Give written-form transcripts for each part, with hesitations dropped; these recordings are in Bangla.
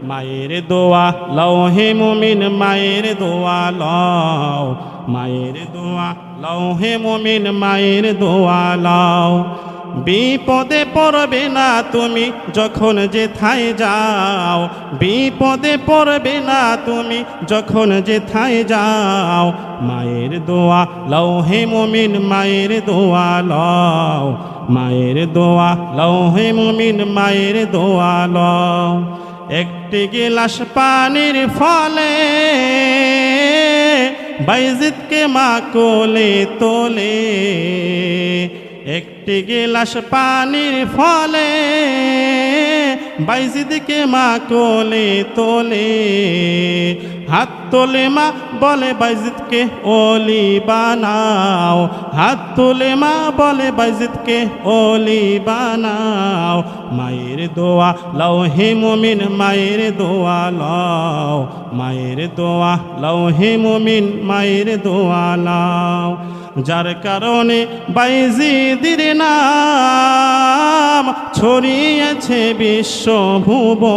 মায়ের দোয়া লৌহে মুমিন মায়ের দোয়া লও, মায়ের দোয়া লৌহে মুমিন মায়ের দোয়া লও। বিপদে পড়বে না তুমি যখন যেথায় যাও, বিপদে পড়বে না তুমি যখন যেথায় যাও। মায়ের দোয়া লৌহে মুমিন মায়ের দোয়া লও, মায়ের দোয়া লৌহে মুমিন মায়ের দোয়া লও। একটি গিলাস পানির ফলে বাইজিদকে মা কোলে তোলে, একটি গিলাস পানির ফলে বাইজিদকে মা কোলে তোলে। হাত তোলে মা বলে বাইজিদকে ওলি বানাও, হাত তোলে মা বলে বাইজিদকে ওলি বানাও। মায়ের দোয়া লৌহে মুমিন মায়ের দোয়া লও, মায়ের দোয়া লৌহে মুমিন মায়ের দোয়া লও। যার কারণে বাইজিদের নাম ছড়িয়েছে বিশ্বভুবন,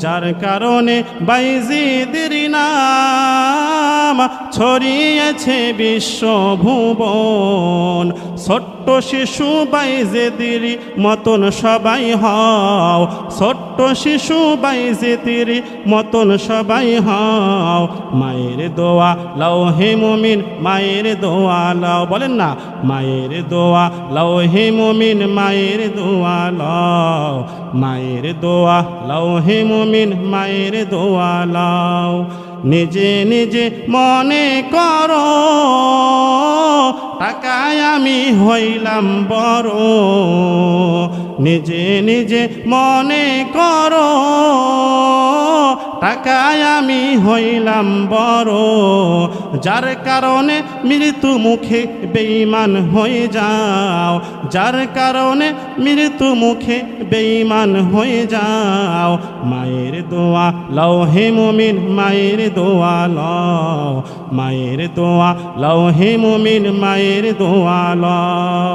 যার কারণে বাইজিদের নাম ছড়িয়েছে বিশ্বভুবন। ছোট্ট শিশু বাইজিদের মতন সবাই হও, ছোট্ট শিশু বাইজিদের মতন সবাই হও। মায়ের দোয়া লৌহে মুমিন মায়ের দোয়া লও, বলেন না মায়ের দোয়া লৌহে মুমিন মায়ের দোয়া লও, মায়ের দোয়া লৌহে মুমিন মায়ের দোয়া লও। নিজে নিজে মনে করো টাকায় আমি হইলাম বড়, নিজে নিজে মনে করো টাকায় আমি হইলাম বড়। যার কারণে মৃত্যু মুখে বেঈমান হয়ে যাও, যার কারণে মৃত্যু মুখে বেঈমান হয়ে যাও। মায়ের দোয়া লৌহে মুমিন মায়ের দোয়া লও, মায়ের দোয়া লৌহে মুমিন মায়ের দোয়া লও।